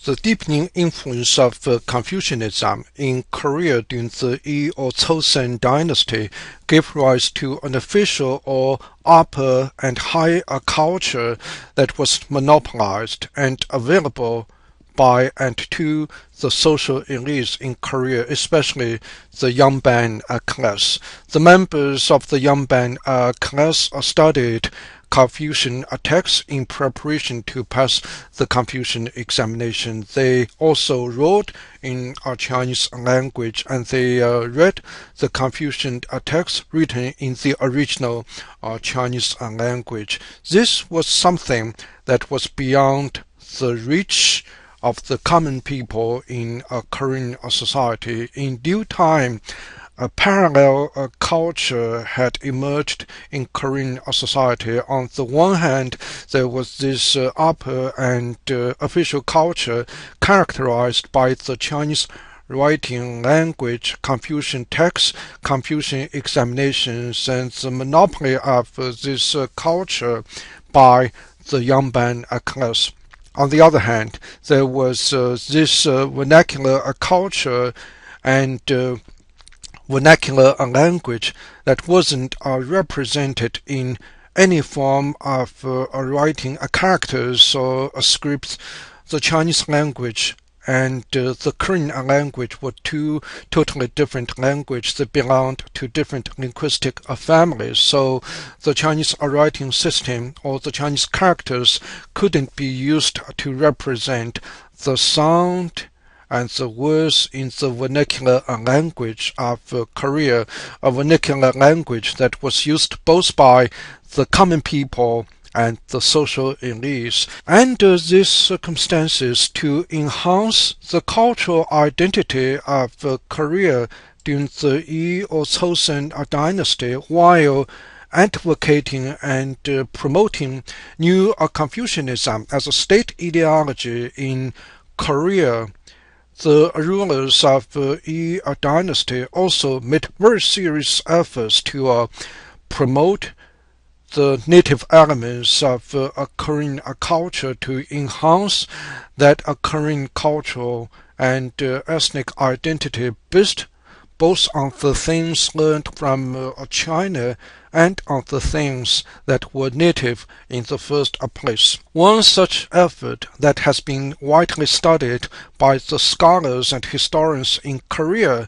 The deepening influence of Confucianism in Korea during the Yi or Choson dynasty gave rise to an official or upper and higher culture that was monopolized and available by and to the social elites in Korea, especially the Yangban class. The members of the Yangban class studied Confucian texts in preparation to pass the Confucian examination. They also wrote in Chinese language, and they read the Confucian texts written in the original Chinese language. This was something that was beyond the reach of the common people in Korean society. In due time, a parallel culture had emerged in Korean society. On the one hand, there was this upper and official culture characterized by the Chinese writing language, Confucian texts, Confucian examinations, and the monopoly of this culture by the Yangban class. On the other hand, there was this vernacular culture and vernacular language that wasn't represented in any form of writing characters or scripts. The Chinese language and the Korean language were two totally different languages that belonged to different linguistic families. So the Chinese writing system or the Chinese characters couldn't be used to represent the sound and the words in the vernacular language of Korea, a vernacular language that was used both by the common people and the social elites. Under these circumstances, to enhance the cultural identity of Korea during the Yi or Choson dynasty, while advocating and promoting new Confucianism as a state ideology in Korea, the rulers of Yi dynasty also made very serious efforts to promote the native elements of a Korean culture, to enhance that Korean cultural and ethnic identity based both on the things learned from China and on the things that were native in the first place. One such effort that has been widely studied by the scholars and historians in Korea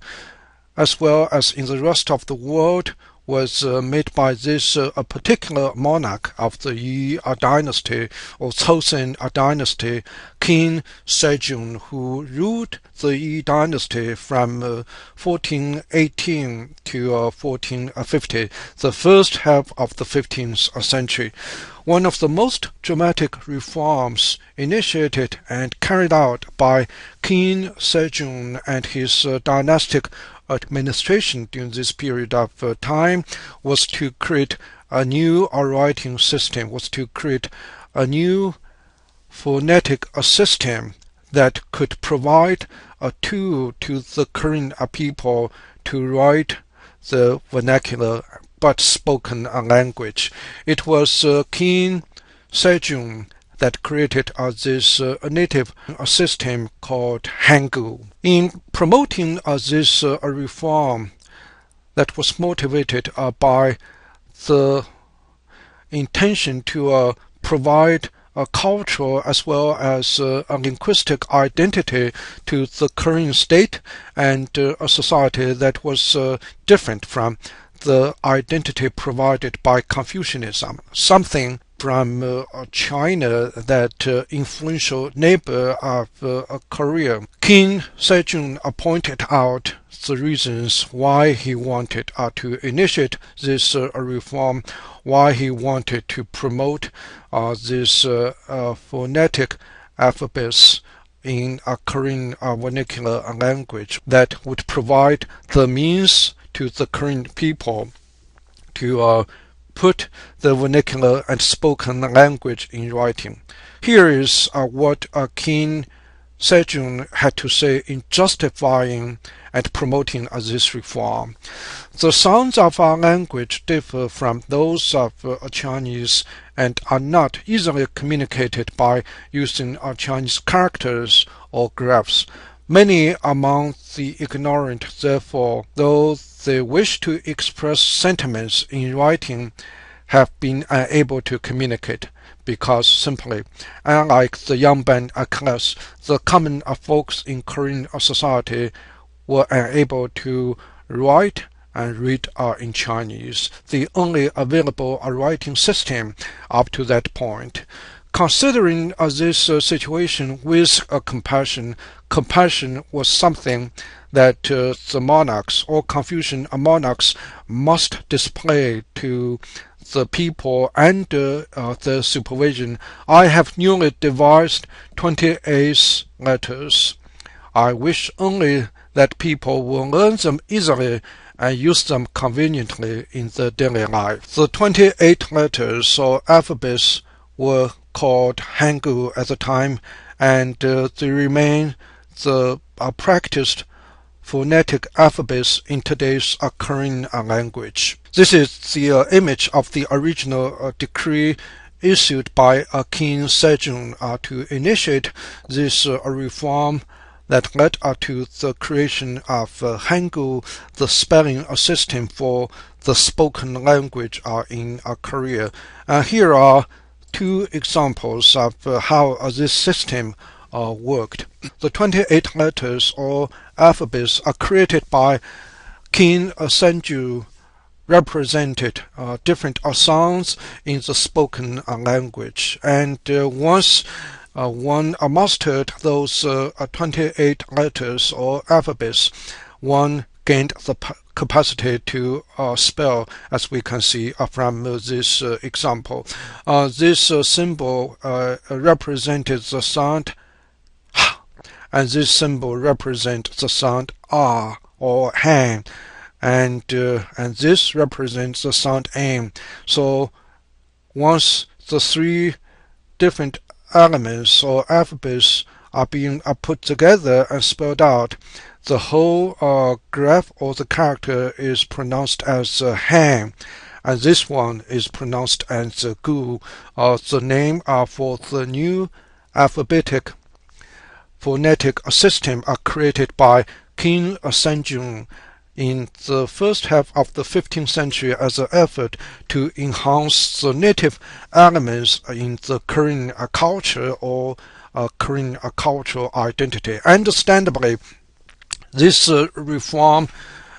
as well as in the rest of the world was made by this particular monarch of the Yi dynasty or Choson dynasty, King Sejong, who ruled the Yi dynasty from 1418 to 1450, the first half of the 15th century. One of the most dramatic reforms initiated and carried out by King Sejong and his dynastic administration during this period of time was to create a new writing system, was to create a new phonetic system that could provide a tool to the Korean people to write the vernacular but spoken language. It was King Sejong that created this native system called Hangul. In promoting this reform that was motivated by the intention to provide a cultural as well as a linguistic identity to the Korean state and a society that was different from the identity provided by Confucianism, something from China, that influential neighbor of Korea. King Sejong pointed out the reasons why he wanted to initiate this reform, why he wanted to promote this phonetic alphabets in a Korean vernacular language that would provide the means to the Korean people to put the vernacular and spoken language in writing. Here is what King Sejong had to say in justifying and promoting this reform. The sounds of our language differ from those of Chinese and are not easily communicated by using Chinese characters or graphs. Many among the ignorant, therefore, though they wish to express sentiments in writing, have been unable to communicate because simply, unlike the Yangban class, the common folks in Korean society were unable to write and read in Chinese, the only available writing system up to that point. Considering this situation with compassion, compassion was something that the monarchs or Confucian monarchs must display to the people under their supervision. I have newly devised 28 letters. I wish only that people will learn them easily and use them conveniently in their daily life. The 28 letters or alphabets were called Hangul at the time, and they remain the practiced phonetic alphabets in today's Korean language. This is the image of the original decree issued by King Sejong to initiate this reform that led to the creation of Hangul, the spelling system for the spoken language in Korea. Here are two examples of how this system worked. The 28 letters or alphabets are created by King Sejong, represented different sounds in the spoken language, and once one mastered those 28 letters or alphabets, one gained the capacity to spell, as we can see from this example. This symbol represented the sound h, and this symbol represents the sound ah or hang, and this represents the sound m. So once the three different elements or alphabets are being put together and spelled out, the whole graph or the character is pronounced as hang, and this one is pronounced as gu. The name for the new alphabetic phonetic system are created by King Sejong in the first half of the 15th century as an effort to enhance the native elements in the Korean culture or Korean cultural identity. Understandably, this reform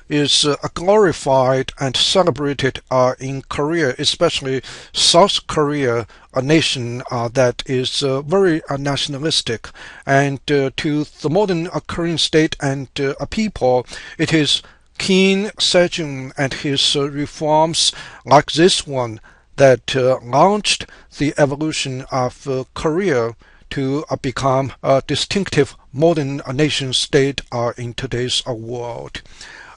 is glorified and celebrated in Korea, especially South Korea, a nation that is very nationalistic. And to the modern Korean state and people, it is King Sejong and his reforms like this one that launched the evolution of Korea to become a distinctive modern nation state in today's world.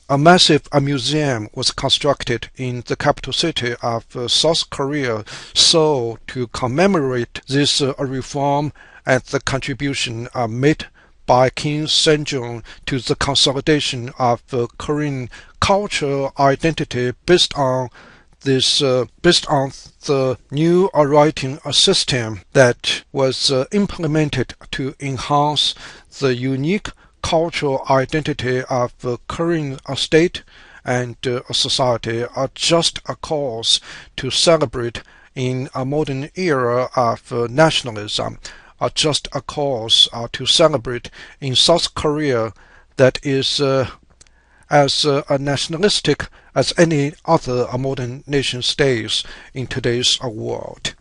A massive museum was constructed in the capital city of South Korea, Seoul, to commemorate this reform and the contribution made by King Sejong to the consolidation of Korean cultural identity based on the new writing system that was implemented to enhance the unique cultural identity of Korean state and society, are just a cause to celebrate in a modern era of nationalism, are just a cause to celebrate in South Korea that is as nationalistic as any other modern nation states in today's world.